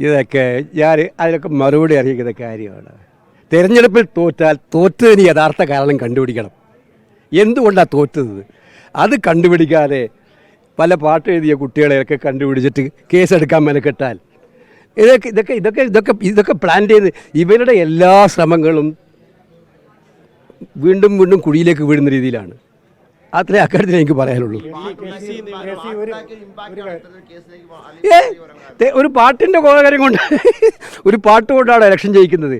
ഇതൊക്കെ ഞാൻ അതിനൊക്കെ മറുപടി അറിയിക്കുന്ന കാര്യമാണ്. തിരഞ്ഞെടുപ്പിൽ തോറ്റാൽ തോറ്റതിന് യഥാർത്ഥ കാരണം കണ്ടുപിടിക്കണം. എന്തുകൊണ്ടാണ് തോറ്റത് അത് കണ്ടുപിടിക്കാതെ പല പാട്ട് എഴുതിയ കുട്ടികളെയൊക്കെ കണ്ടുപിടിച്ചിട്ട് കേസെടുക്കാൻ മെനക്കെട്ടാൽ ഇതൊക്കെ പ്ലാൻ ചെയ്ത് ഇവരുടെ എല്ലാ ശ്രമങ്ങളും വീണ്ടും വീണ്ടും കുഴിയിലേക്ക് വീഴുന്ന രീതിയിലാണ്. അത്രേ അക്കാര്യത്തിൽ എനിക്ക് പറയാനുള്ളൂ. ഒരു പാട്ടിൻ്റെ കാര്യം കൊണ്ട് ഒരു പാട്ട് കൊണ്ടാണ് ഇലക്ഷൻ ജയിക്കുന്നത്.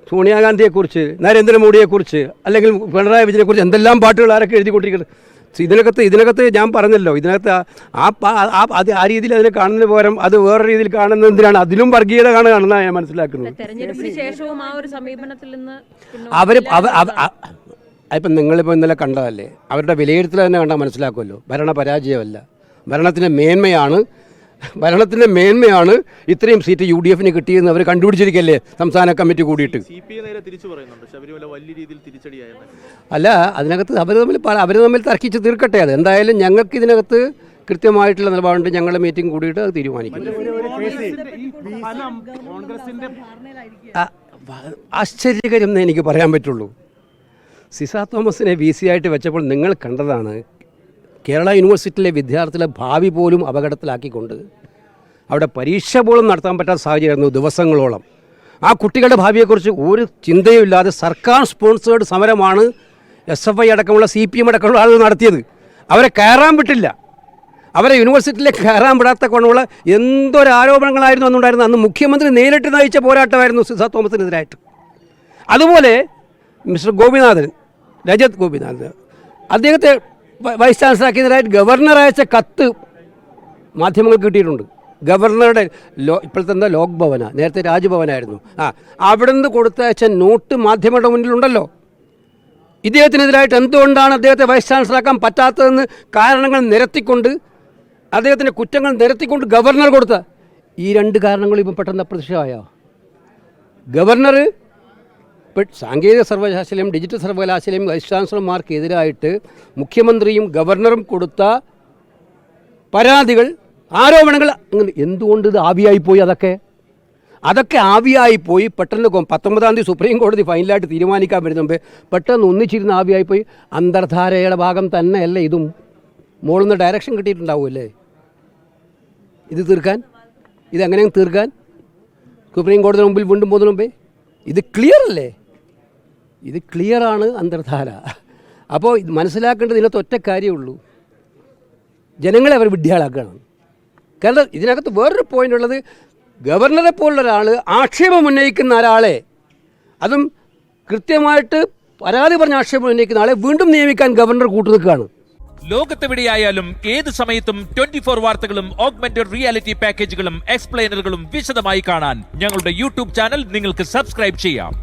സോണിയാഗാന്ധിയെക്കുറിച്ച്, നരേന്ദ്രമോദിയെക്കുറിച്ച്, അല്ലെങ്കിൽ പിണറായി വിജയനെക്കുറിച്ച് എന്തെല്ലാം പാട്ടുകൾ ആരൊക്കെ എഴുതിക്കൊണ്ടിരിക്കുന്നത്. ഇതിനകത്ത് ഞാൻ പറഞ്ഞല്ലോ, ഇതിനകത്ത് ആ രീതിയിൽ അതിനെ കാണുന്നതിന് പകരം അത് വേറെ രീതിയിൽ കാണുന്നത് എന്തിനാണ്? അതിലും വർഗീയത കാണുന്നതാണ് ഞാൻ മനസ്സിലാക്കുന്നത്. ഇപ്പം നിങ്ങളിപ്പോൾ ഇന്നലെ കണ്ടതല്ലേ, അവരുടെ വിലയിരുത്തൽ തന്നെ കണ്ടാൽ മനസ്സിലാക്കുമല്ലോ. ഭരണ പരാജയമല്ല, ഭരണത്തിൻ്റെ മേന്മയാണ് ഇത്രയും സീറ്റ് UDF കിട്ടിയെന്ന് അവർ കണ്ടുപിടിച്ചിരിക്കല്ലേ സംസ്ഥാന കമ്മിറ്റി കൂടിയിട്ട്. അല്ല, അതിനകത്ത് അവർ തമ്മിൽ തർക്കിച്ച് തീർക്കട്ടെ. അത് എന്തായാലും ഞങ്ങൾക്ക് ഇതിനകത്ത് കൃത്യമായിട്ടുള്ള നിലപാടുണ്ട്. ഞങ്ങളുടെ മീറ്റിംഗ് കൂടിയിട്ട് അത് തീരുമാനിക്കും. ആശ്ചര്യകരം എന്നേ എനിക്ക് പറയാൻ പറ്റുള്ളൂ. സിസ തോമസിനെ VC ആയിട്ട് വെച്ചപ്പോൾ നിങ്ങൾ കണ്ടതാണ്. കേരള യൂണിവേഴ്സിറ്റിയിലെ വിദ്യാർത്ഥികളെ ഭാവി പോലും അപകടത്തിലാക്കിക്കൊണ്ട് അവിടെ പരീക്ഷ പോലും നടത്താൻ പറ്റാത്ത സാഹചര്യമായിരുന്നു ദിവസങ്ങളോളം. ആ കുട്ടികളുടെ ഭാവിയെക്കുറിച്ച് ഒരു ചിന്തയുമില്ലാതെ സർക്കാർ സ്പോൺസേഡ് സമരമാണ് SFI അടക്കമുള്ള CPM അടക്കമുള്ള ആളുകൾ നടത്തിയത്. അവരെ കയറാൻ വിട്ടില്ല. അവരെ യൂണിവേഴ്സിറ്റിയിലേക്ക് കയറാൻ വിടാത്ത കൊണ്ടുള്ള എന്തൊരാരോപണങ്ങളായിരുന്നു അന്നുണ്ടായിരുന്നത്. അന്ന് മുഖ്യമന്ത്രി നേരിട്ട് നയിച്ച പോരാട്ടമായിരുന്നു സിസ തോമസിനെതിരായിട്ട്. അതുപോലെ മിസ്റ്റർ ഗോപിനാഥൻ, രജത് ഗോപിനാഥൻ, അദ്ദേഹത്തെ വൈസ് ചാൻസലറാക്കിയതിനായിട്ട് ഗവർണർ അയച്ച കത്ത് മാധ്യമങ്ങൾക്ക് കിട്ടിയിട്ടുണ്ട്. ഗവർണറുടെ ഇപ്പോഴത്തെ ലോക് ഭവന, നേരത്തെ രാജ്ഭവനായിരുന്നു, അവിടെ നിന്ന് കൊടുത്തയച്ച നോട്ട് മാധ്യമങ്ങളുടെ മുന്നിലുണ്ടല്ലോ. ഇദ്ദേഹത്തിനെതിരായിട്ട് എന്തുകൊണ്ടാണ് അദ്ദേഹത്തെ വൈസ് ചാൻസലറാക്കാൻ പറ്റാത്തതെന്ന് കാരണങ്ങൾ നിരത്തിക്കൊണ്ട്, അദ്ദേഹത്തിൻ്റെ കുറ്റങ്ങൾ നിരത്തിക്കൊണ്ട് ഗവർണർ കൊടുത്ത ഈ രണ്ട് കാരണങ്ങളും ഇപ്പം പെട്ടെന്ന് അപ്രത്യക്ഷമായോ? ഗവർണർ ഇപ്പോൾ സാങ്കേതിക സർവകലാശാലയും ഡിജിറ്റൽ സർവകലാശാലയും വൈസ് ചാൻസലർമാർക്കെതിരായിട്ട് മുഖ്യമന്ത്രിയും ഗവർണറും കൊടുത്ത പരാതികൾ, ആരോപണങ്ങൾ എന്തുകൊണ്ട് ഇത് ആവിയായിപ്പോയി? അതൊക്കെ ആവിയായിപ്പോയി. പെട്ടെന്ന് 19-ാം തീയതി സുപ്രീം കോടതി ഫൈനലായിട്ട് തീരുമാനിക്കാൻ വരുന്ന മുമ്പേ പെട്ടെന്ന് ഒന്നിച്ചിരുന്ന് ആവിയായിപ്പോയി. അന്തർധാരയുടെ ഭാഗം തന്നെയല്ലേ ഇതും? മുകളിൽ നിന്ന് ഡയറക്ഷൻ കിട്ടിയിട്ടുണ്ടാവുമല്ലേ ഇത് തീർക്കാൻ? ഇതെങ്ങനെ തീർക്കാൻ? സുപ്രീം കോടതിയുടെ മുമ്പിൽ വീണ്ടും പോകുന്നതിന് മുമ്പേ ഇത് ക്ലിയർ അല്ലേ? ഇത് ക്ലിയറാണ് അന്തർധാര. അപ്പോൾ മനസ്സിലാക്കേണ്ടത് ഇതിനകത്ത് ഒറ്റ കാര്യമുള്ളൂ, ജനങ്ങളെ അവർ വിഡ്ഢികളാക്കണം. കാരണം ഇതിനകത്ത് വേറൊരു പോയിൻ്റ് ഉള്ളത്, ഗവർണറെ പോലുള്ള ഒരാൾ, ആക്ഷേപം ഉന്നയിക്കുന്ന ഒരാളെ, അതും കൃത്യമായിട്ട് പരാതി പറഞ്ഞ ആക്ഷേപം ഉന്നയിക്കുന്ന ആളെ വീണ്ടും നിയമിക്കാൻ ഗവർണർ കൂട്ടുനിൽക്കുകയാണ്. ലോകത്തെവിടെയായാലും ഏത് സമയത്തും 24 വാർത്തകളും ഓഗ്മെന്റഡ് റിയാലിറ്റി പാക്കേജുകളും എക്സ്പ്ലെയിനറുകളും വിശദമായി കാണാൻ ഞങ്ങളുടെ YouTube ചാനൽ നിങ്ങൾക്ക് സബ്സ്ക്രൈബ് ചെയ്യാം.